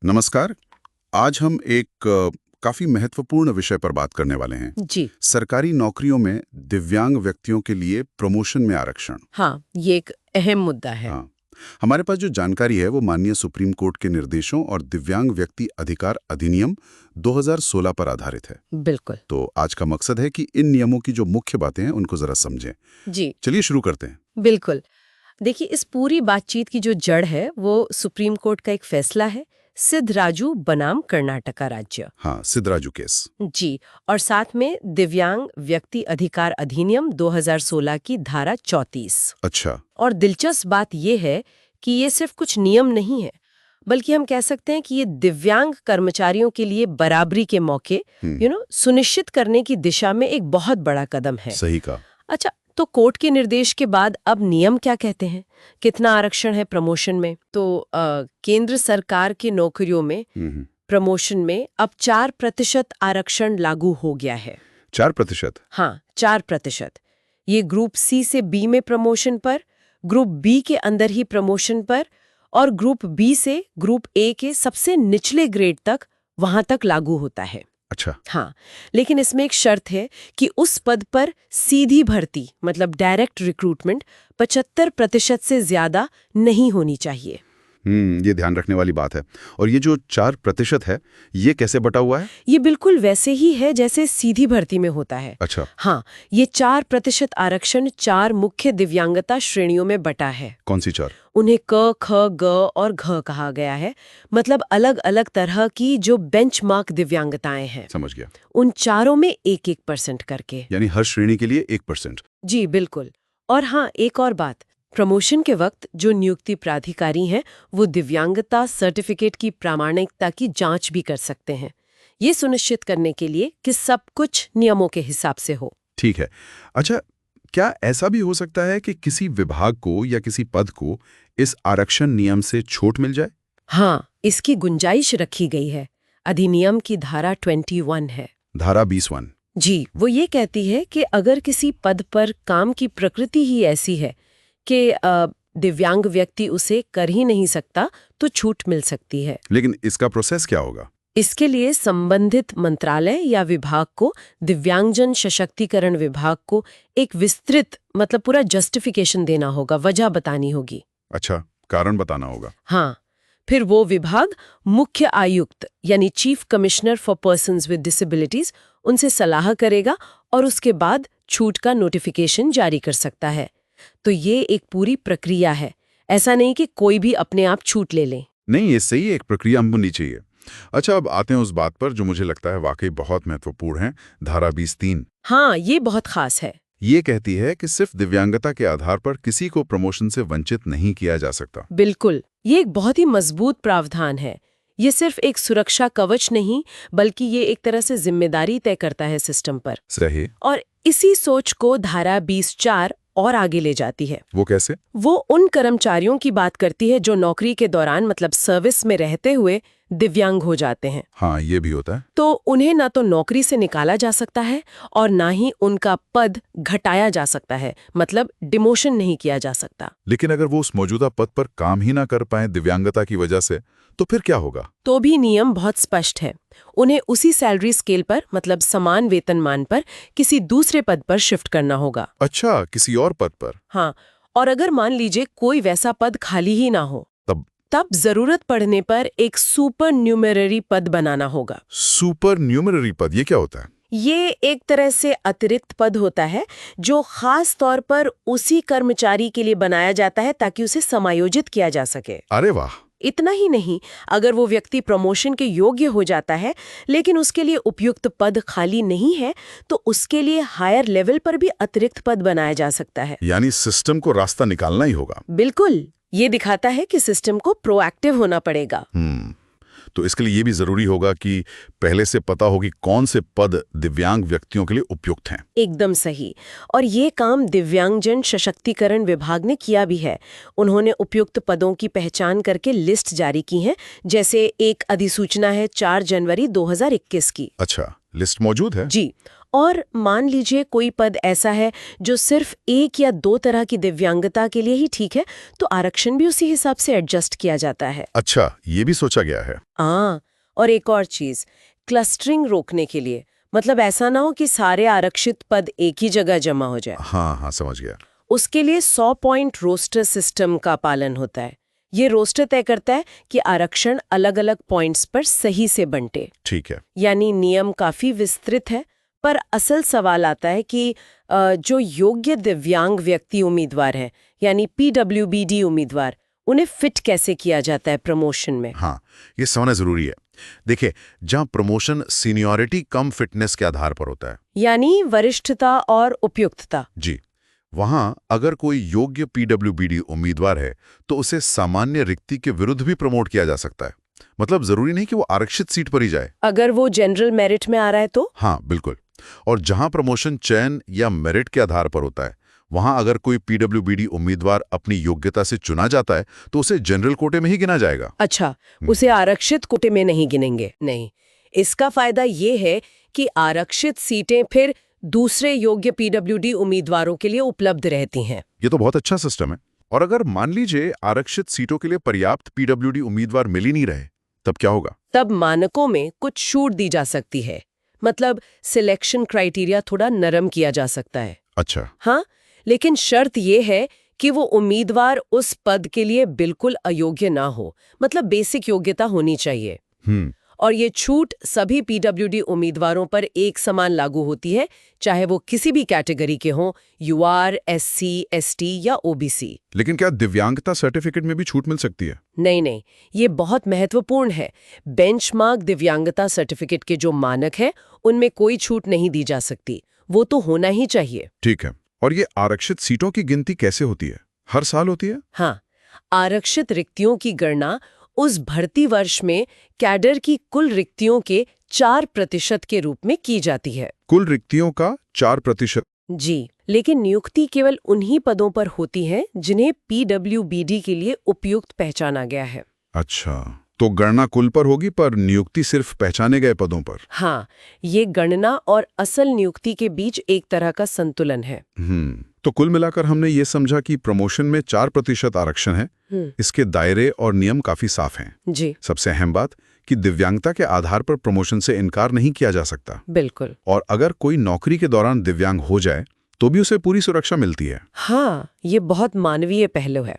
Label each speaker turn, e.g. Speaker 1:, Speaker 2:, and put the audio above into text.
Speaker 1: नमस्कार। आज हम एक काफी महत्वपूर्ण विषय पर बात करने वाले हैं।
Speaker 2: जी
Speaker 1: सरकारी नौकरियों में दिव्यांग व्यक्तियों के लिए प्रमोशन में आरक्षण।
Speaker 2: हाँ, ये एक अहम मुद्दा है।
Speaker 1: हाँ, हमारे पास जो जानकारी है वो माननीय सुप्रीम कोर्ट के निर्देशों और दिव्यांग व्यक्ति अधिकार अधिनियम 2016 पर आधारित है।
Speaker 2: बिल्कुल।
Speaker 1: तो आज का मकसद है कि इन नियमों की जो मुख्य बातें हैं उनको जरा समझें।
Speaker 2: जी
Speaker 1: चलिए शुरू करते हैं।
Speaker 2: बिल्कुल। देखिए, इस पूरी बातचीत की जो जड़ है वो सुप्रीम कोर्ट का एक फैसला है, सिद्धराजू बनाम कर्नाटका राज्य।
Speaker 1: हाँ, सिद्धराजू केस।
Speaker 2: जी, और साथ में दिव्यांग व्यक्ति अधिकार अधिनियम 2016 की धारा 34।
Speaker 1: अच्छा।
Speaker 2: और दिलचस्प बात ये है कि ये सिर्फ कुछ नियम नहीं है, बल्कि हम कह सकते हैं कि ये दिव्यांग कर्मचारियों के लिए बराबरी के मौके सुनिश्चित करने की दिशा में एक बहुत बड़ा कदम है।
Speaker 1: सही कहा।
Speaker 2: अच्छा, तो कोर्ट के निर्देश के बाद अब नियम क्या कहते हैं? कितना आरक्षण है प्रमोशन में? तो केंद्र सरकार की नौकरियों में प्रमोशन में अब 4% आरक्षण लागू हो गया है।
Speaker 1: 4%?
Speaker 2: हाँ, 4%। ये ग्रुप सी से बी में प्रमोशन पर, ग्रुप बी के अंदर ही प्रमोशन पर, और ग्रुप बी से ग्रुप ए के सबसे निचले ग्रेड तक, वहां तक लागू होता है।
Speaker 1: अच्छा।
Speaker 2: हाँ, लेकिन इसमें एक शर्त है कि उस पद पर सीधी भर्ती मतलब डायरेक्ट रिक्रूटमेंट 75% से ज्यादा नहीं होनी चाहिए।
Speaker 1: ये ध्यान रखने वाली बात है। और ये जो 4% है, ये कैसे बटा हुआ है?
Speaker 2: ये बिल्कुल वैसे ही है जैसे सीधी भर्ती में होता है।
Speaker 1: अच्छा।
Speaker 2: हाँ, ये 4% आरक्षण 4 मुख्य दिव्यांगता श्रेणियों में बटा है।
Speaker 1: कौन सी 4?
Speaker 2: उन्हें क, ख, ग और घ कहा गया है। मतलब अलग अलग तरह की जो बेंचमार्क दिव्यांगताएं हैं।
Speaker 1: समझ गया।
Speaker 2: उन चारों में 1-1% करके।
Speaker 1: यानी हर श्रेणी के लिए 1%।
Speaker 2: जी बिल्कुल। और हाँ, एक और बात, प्रमोशन के वक्त जो नियुक्ति प्राधिकारी हैं वो दिव्यांगता सर्टिफिकेट की प्रामाणिकता की जांच भी कर सकते हैं, ये सुनिश्चित करने के लिए कि सब कुछ नियमों के हिसाब से हो।
Speaker 1: ठीक है। अच्छा, क्या ऐसा भी हो सकता है कि किसी विभाग को या किसी पद को इस आरक्षण नियम से छूट मिल जाए?
Speaker 2: हाँ, इसकी गुंजाइश रखी गई है। अधिनियम की धारा 21 है।
Speaker 1: धारा 21?
Speaker 2: जी, वो ये कहती है कि अगर किसी पद पर काम की प्रकृति ही ऐसी है कि दिव्यांग व्यक्ति उसे कर ही नहीं सकता, तो छूट मिल सकती है।
Speaker 1: लेकिन इसका प्रोसेस क्या होगा?
Speaker 2: इसके लिए संबंधित मंत्रालय या विभाग को, दिव्यांगजन सशक्तिकरण विभाग को एक विस्तृत मतलब पूरा जस्टिफिकेशन देना होगा, वजह बतानी होगी।
Speaker 1: अच्छा, कारण बताना होगा।
Speaker 2: हाँ, फिर वो विभाग मुख्य आयुक्त यानी chief commissioner for persons with disabilities उनसे सलाह करेगा और उसके बाद छूट का नोटिफिकेशन जारी कर सकता है। तो ये एक पूरी प्रक्रिया है, ऐसा नहीं कि कोई भी अपने आप छूट ले ले।
Speaker 1: नहीं, ये सही एक प्रक्रिया होनी चाहिए। अच्छा, अब आते हैं उस बात पर जो मुझे लगता है वाकई बहुत महत्वपूर्ण है, धारा 20(3).
Speaker 2: हाँ, ये बहुत खास है।
Speaker 1: ये कहती है कि सिर्फ दिव्यांगता के आधार पर किसी को प्रमोशन से वंचित नहीं किया जा सकता।
Speaker 2: बिल्कुल, ये एक बहुत ही मजबूत प्रावधान है। ये सिर्फ एक सुरक्षा कवच नहीं, बल्कि ये एक तरह से जिम्मेदारी तय करता है सिस्टम पर।
Speaker 1: सही।
Speaker 2: और इसी सोच को धारा 20(4) और आगे ले जाती है।
Speaker 1: वो कैसे?
Speaker 2: वो उन कर्मचारियों की बात करती है जो नौकरी के दौरान मतलब सर्विस में रहते हुए दिव्यांग हो जाते हैं।
Speaker 1: हाँ, ये भी होता है।
Speaker 2: तो उन्हें ना तो नौकरी से निकाला जा सकता है और ना ही उनका पद घटाया जा सकता है, मतलब डिमोशन नहीं किया जा सकता।
Speaker 1: लेकिन अगर वो उस मौजूदा पद पर काम ही ना कर पाए दिव्यांगता की वजह से, तो फिर क्या होगा?
Speaker 2: तो भी नियम बहुत स्पष्ट है। उन्हें उसी सैलरी स्केल पर मतलब समान वेतनमान पर किसी दूसरे पद पर शिफ्ट करना होगा।
Speaker 1: अच्छा, किसी और पद पर?
Speaker 2: हाँ, और अगर मान लीजिए कोई वैसा पद खाली ही ना हो, तब जरूरत पड़ने पर एक सुपर न्यूमररी पद बनाना होगा।
Speaker 1: सुपर न्यूमररी पद, ये क्या होता है?
Speaker 2: ये एक तरह से अतिरिक्त पद होता है जो खास तौर पर उसी कर्मचारी के लिए बनाया जाता है ताकि उसे समायोजित किया जा सके।
Speaker 1: अरे वाह!
Speaker 2: इतना ही नहीं, अगर वो व्यक्ति प्रमोशन के योग्य हो जाता है लेकिन उसके लिए उपयुक्त पद खाली नहीं है, तो उसके लिए हायर लेवल पर भी अतिरिक्त पद बनाया जा सकता है।
Speaker 1: यानी सिस्टम को रास्ता निकालना ही होगा।
Speaker 2: बिल्कुल, ये दिखाता है कि सिस्टम को प्रोएक्टिव होना पड़ेगा।
Speaker 1: तो इसके लिए ये भी जरूरी होगा कि पहले से पता हो कि कौन से पद दिव्यांग व्यक्तियों के लिए उपयुक्त हैं।
Speaker 2: एकदम सही। और ये काम दिव्यांगजन सशक्तिकरण विभाग ने किया भी है। उन्होंने उपयुक्त पदों की पहचान करके लिस्ट जारी की है, जैसे एक अधिसूचना है 4 जनवरी 2021 की।
Speaker 1: अच्छा। लिस्ट मौजूद है।
Speaker 2: जी। और मान लीजिए कोई पद ऐसा है जो सिर्फ एक या दो तरह की दिव्यांगता के लिए ही ठीक है, तो आरक्षण भी उसी हिसाब से एडजस्ट किया जाता है।
Speaker 1: अच्छा, ये भी सोचा गया है।
Speaker 2: हाँ, और एक और चीज, क्लस्टरिंग रोकने के लिए, मतलब ऐसा ना हो कि सारे आरक्षित पद एक ही जगह जमा हो जाए।
Speaker 1: हाँ हाँ, समझ गया।
Speaker 2: उसके लिए 100 पॉइंट रोस्टर सिस्टम का पालन होता है। ये रोस्टर तय करता है कि आरक्षण अलग-अलग पॉइंट्स पर सही से बंटे।
Speaker 1: ठीक है।
Speaker 2: यानी नियम काफी विस्तृत है, पर असल सवाल आता है कि जो योग्य दिव्यांग व्यक्ति उम्मीदवार हैं, यानी PWBD उम्मीदवार, उन्हें फिट कैसे किया जाता है प्रमोशन में।
Speaker 1: हाँ, ये समझना जरूरी है। देखिए, जहाँ प्रमोशन सीनियरिटी कम फिटनेस के आधार पर होता है,
Speaker 2: यानी वरिष्ठता और उपयुक्तता।
Speaker 1: जी, वहाँ अगर कोई योग्य PWBD उम्मीदवार है तो उसे सामान्य रिक्ति के विरुद्ध भी प्रमोट किया जा सकता है। मतलब जरूरी नहीं कि वो आरक्षित सीट पर ही जाए।
Speaker 2: अगर वो जनरल मेरिट में आ रहा है तो?
Speaker 1: हाँ, बिल्कुल। और जहाँ प्रमोशन चयन या मेरिट के आधार पर होता है, वहाँ अगर कोई PWBD उम्मीदवार अपनी योग्यता से चुना जाता है तो उसे जनरल कोटे में ही गिना जाएगा।
Speaker 2: अच्छा, उसे आरक्षित कोटे में नहीं गिनेंगे? नहीं। इसका फायदा ये है कि आरक्षित सीटें फिर दूसरे योग्य PWD उम्मीदवारों के लिए उपलब्ध रहती हैं।
Speaker 1: ये तो बहुत अच्छा सिस्टम है। और अगर मान लीजिए आरक्षित सीटों के लिए पर्याप्त PWD उम्मीदवार मिल ही नहीं रहे, तब क्या होगा?
Speaker 2: तब मानकों में कुछ छूट दी जा सकती है। मतलब सिलेक्शन क्राइटेरिया थोड़ा नरम किया जा सकता है।
Speaker 1: अच्छा।
Speaker 2: हाँ, लेकिन शर्त ये है कि वो उम्मीदवार उस पद के लिए बिल्कुल अयोग्य ना हो। मतलब बेसिक योग्यता होनी चाहिए। और ये छूट सभी PWD उम्मीदवारों पर एक समान लागू होती है, चाहे वो किसी भी कैटेगरी के हों, UR, SC, ST या OBC।
Speaker 1: लेकिन क्या दिव्यांगता सर्टिफिकेट में भी छूट मिल सकती है?
Speaker 2: नहीं, ये बहुत महत्वपूर्ण है। बेंचमार्क दिव्यांगता सर्टिफिकेट के जो मानक हैं, उनमें कोई छूट नहीं दी जा सकती। वो तो होना ही चाहिए।
Speaker 1: ठीक है। और ये आरक्षित सीटों की गिनती कैसे होती है? हर साल होती है?
Speaker 2: हाँ, आरक्षित रिक्तियों की गणना उस भर्ती वर्ष में कैडर की कुल रिक्तियों के 4% के रूप में की जाती है।
Speaker 1: कुल रिक्तियों का 4%?
Speaker 2: जी, लेकिन नियुक्ति केवल उन्हीं पदों पर होती है जिन्हें PWBD के लिए उपयुक्त पहचाना गया है।
Speaker 1: अच्छा, तो गणना कुल पर होगी पर नियुक्ति सिर्फ पहचाने गए पदों पर।
Speaker 2: हाँ, ये गणना और असल नियुक्ति के बीच एक तरह का संतुलन है।
Speaker 1: तो कुल मिलाकर हमने ये समझा कि प्रमोशन में 4% आरक्षण है। इसके दायरे और नियम काफी साफ हैं।
Speaker 2: जी,
Speaker 1: सबसे अहम बात कि दिव्यांगता के आधार पर प्रमोशन से इनकार नहीं किया जा सकता।
Speaker 2: बिल्कुल।
Speaker 1: और अगर कोई नौकरी के दौरान दिव्यांग हो जाए तो भी उसे पूरी सुरक्षा मिलती है।
Speaker 2: हाँ, ये बहुत मानवीय पहलू है।